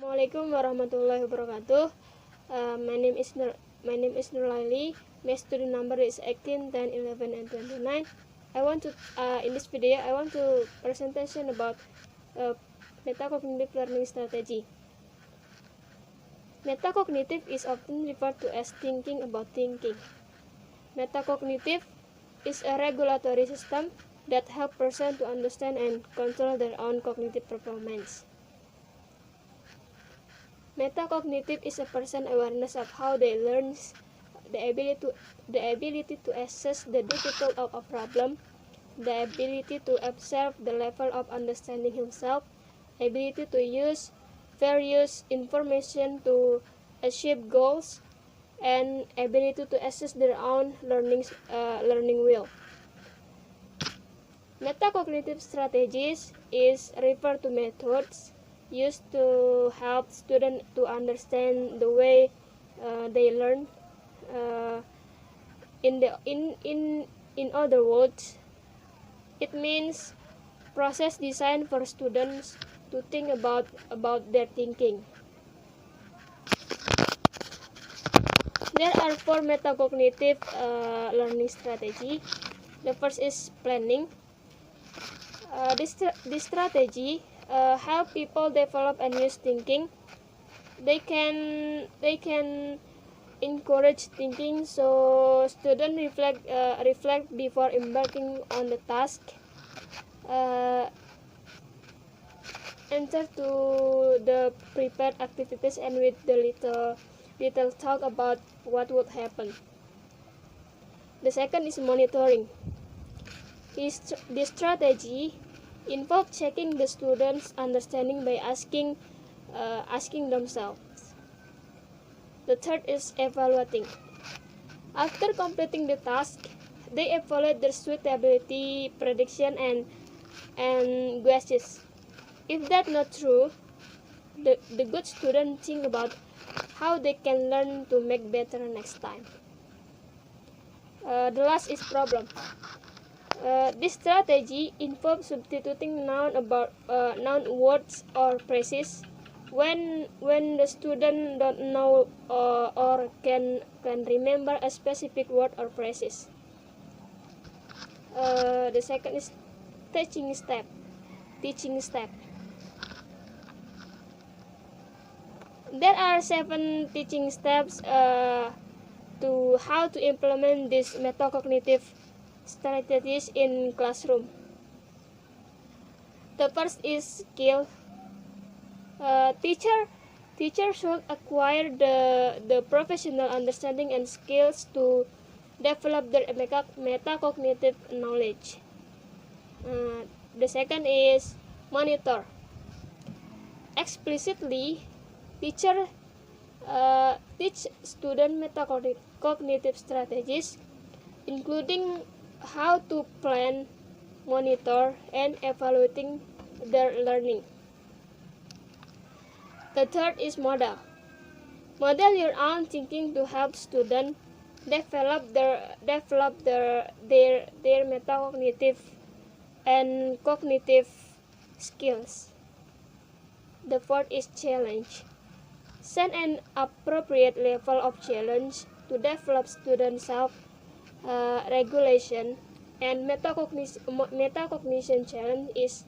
Assalamualaikum warahmatullahi wabarakatuh. My name is Nurlaili. My student number is 18, 10, 11, and 29. In this video, I want to presentation about metacognitive learning strategy. Metacognitive is often referred to as thinking about thinking. Metacognitive is a regulatory system that helps person to understand and control their own cognitive performance. Metacognitive is a person's awareness of how they learn, the ability to assess the difficulty of a problem, the ability to observe the level of understanding himself, ability to use various information to achieve goals, and ability to assess their own learning will. Metacognitive strategies is referred to methods used to help students to understand the way they learn. In other words, it means process designed for students to think about their thinking. There are 4 metacognitive learning strategy. The first is planning. This strategy help people develop and use thinking. They can encourage thinking, so students reflect before embarking on the task. Enter to the prepared activities and with the little talk about what would happen. The second is monitoring. This strategy involves checking the students' understanding by asking themselves. The third is evaluating. After completing the task, they evaluate their suitability, prediction, and guesses. If that's not true, the good student think about how they can learn to make better next time. The last is problem. This strategy involves substituting noun words or phrases when the student don't know or can remember a specific word or phrases. The second is teaching step. There are 7 teaching steps to how to implement these metacognitive strategies in classroom. The first is skill. Teacher should acquire the professional understanding and skills to develop their metacognitive knowledge. The second is monitor. Explicitly, teacher teach student metacognitive strategies, including how to plan, monitor, and evaluating their learning. The third is model. Model your own thinking to help students develop their metacognitive and cognitive skills. The fourth is challenge. Set an appropriate level of challenge to develop student self-regulation, and metacognition challenge is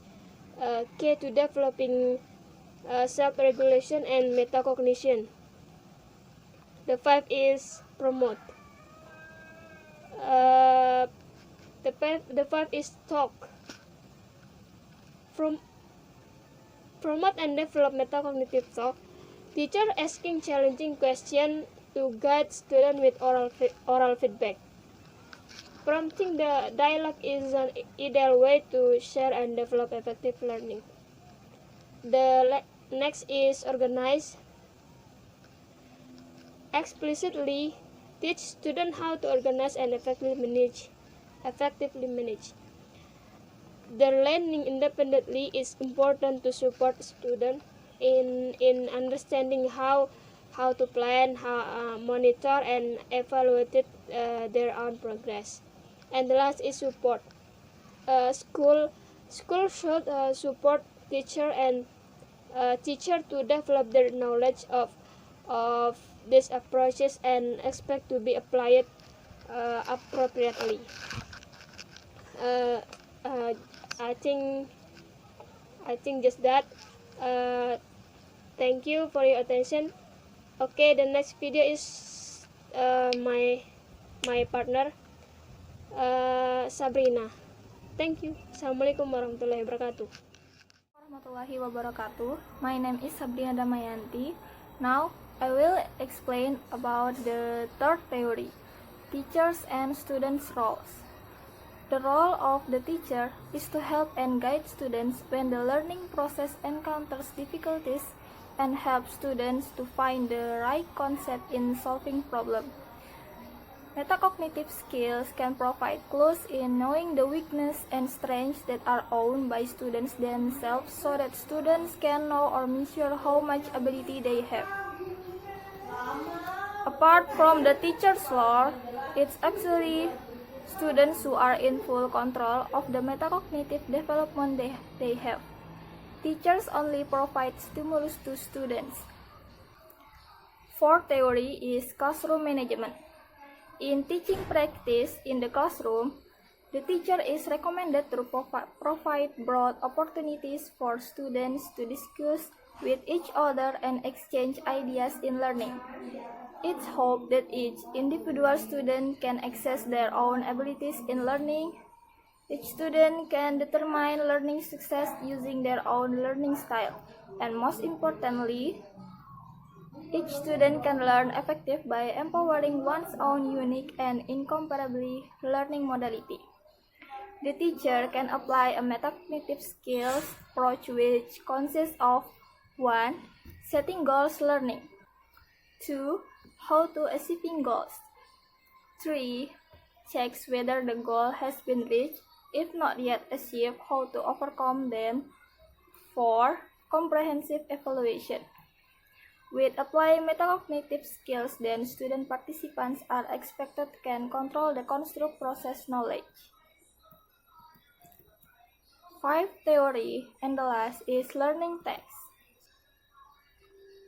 key to developing self-regulation and metacognition. The fifth is promote. The fifth is talk. Promote and develop metacognitive talk. Teacher asking challenging questions to guide students with oral feedback. Prompting the dialogue is an ideal way to share and develop effective learning. The next is organize. Explicitly teach students how to organize and effectively manage. Their learning independently is important to support students in understanding how to plan, monitor, and evaluate their own progress. And the last is support. School should support teacher and teacher to develop their knowledge of these approaches and expect to be applied appropriately. I think just that. Thank you for your attention. Okay, the next video is my partner Sabrina. Thank you. Assalamualaikum warahmatullahi wabarakatuh. Warahmatullahi wabarakatuh. My name is Sabrina Damayanti. Now I will explain about the third theory, teachers and students' roles. The role of the teacher is to help and guide students when the learning process encounters difficulties and help students to find the right concept in solving problems. Metacognitive skills can provide clues in knowing the weaknesses and strengths that are owned by students themselves so that students can know or measure how much ability they have. Apart from the teacher's role, it's actually students who are in full control of the metacognitive development they have. Teachers only provide stimulus to students. Fourth theory is classroom management. In teaching practice in the classroom, the teacher is recommended to provide broad opportunities for students to discuss with each other and exchange ideas in learning. It's hoped that each individual student can access their own abilities in learning. Each student can determine learning success using their own learning style, and most importantly, each student can learn effectively by empowering one's own unique and incomparably learning modality. The teacher can apply a metacognitive skills approach which consists of 1. Setting goals learning. 2. How to achieving goals. 3. Checks whether the goal has been reached. If not yet achieved, how to overcome them. 4. Comprehensive evaluation. With applying metacognitive skills, then student participants are expected can control the construct process knowledge. 5. Theory, and the last is learning text.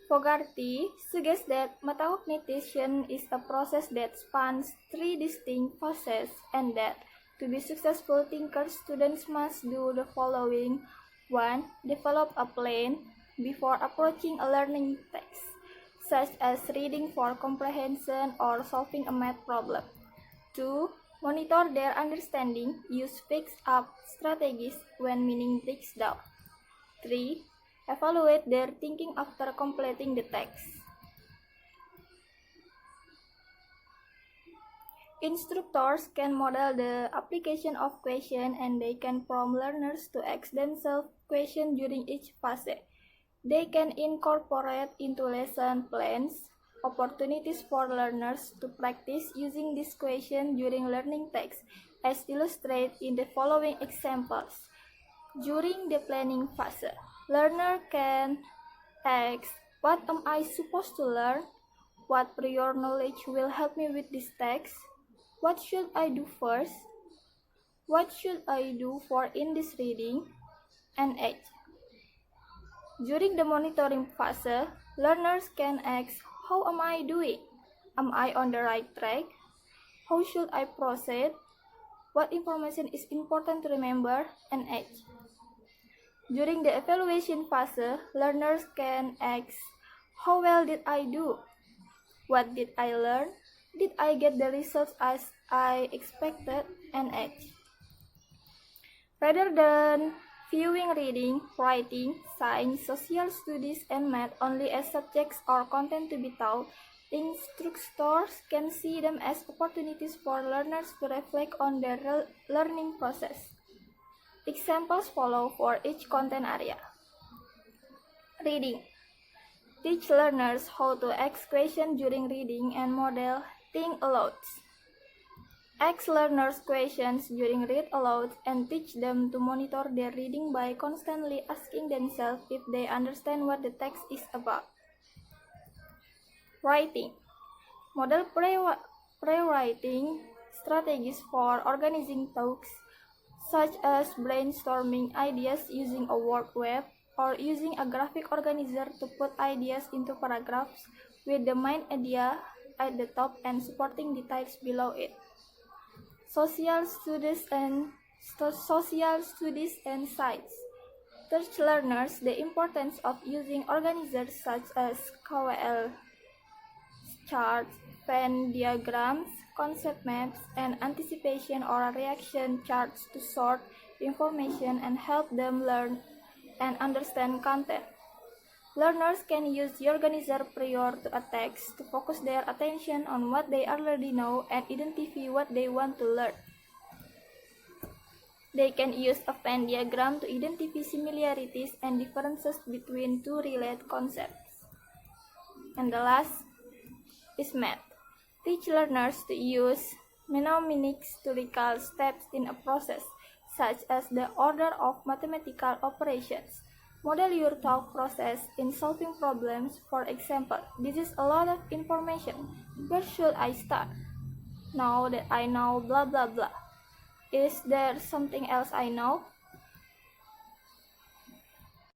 Fogarty suggests that metacognition is a process that spans 3 distinct phases and that to be successful thinkers, students must do the following. 1. Develop a plan before approaching a learning text, such as reading for comprehension or solving a math problem. 2. Monitor their understanding, use fix-up strategies when meaning breaks down. 3. Evaluate their thinking after completing the text. Instructors can model the application of questions and they can prompt learners to ask themselves questions during each phase. They can incorporate into lesson plans opportunities for learners to practice using this question during learning text, as illustrated in the following examples. During the planning phase, learner can ask, what am I supposed to learn? What prior knowledge will help me with this text? What should I do first? What should I do for in this reading? And 8. During the monitoring phase, learners can ask, how am I doing? Am I on the right track? How should I proceed? What information is important to remember? And 8. During the evaluation phase, learners can ask, how well did I do? What did I learn? Did I get the results as I expected? And 8. Rather than viewing reading, writing, science, social studies, and math only as subjects or content to be taught, instructors can see them as opportunities for learners to reflect on their learning process. Examples follow for each content area. Reading. Teach learners how to ask questions during reading and model think aloud. Ask learners questions during read aloud and teach them to monitor their reading by constantly asking themselves if they understand what the text is about. Writing. Model pre-writing strategies for organizing talks, such as brainstorming ideas using a word web, or using a graphic organizer to put ideas into paragraphs with the main idea at the top and supporting details below it. Social studies and sites teach learners the importance of using organizers such as KWL charts, Venn diagrams, concept maps, and anticipation or reaction charts to sort information and help them learn and understand content. Learners can use the organizer prior to a text to focus their attention on what they already know and identify what they want to learn. They can use a Venn diagram to identify similarities and differences between two related concepts. And the last is math. Teach learners to use mnemonics to recall steps in a process, such as the order of mathematical operations. Model your thought process in solving problems. For example, this is a lot of information. Where should I start? Now that I know blah blah blah, is there something else I know?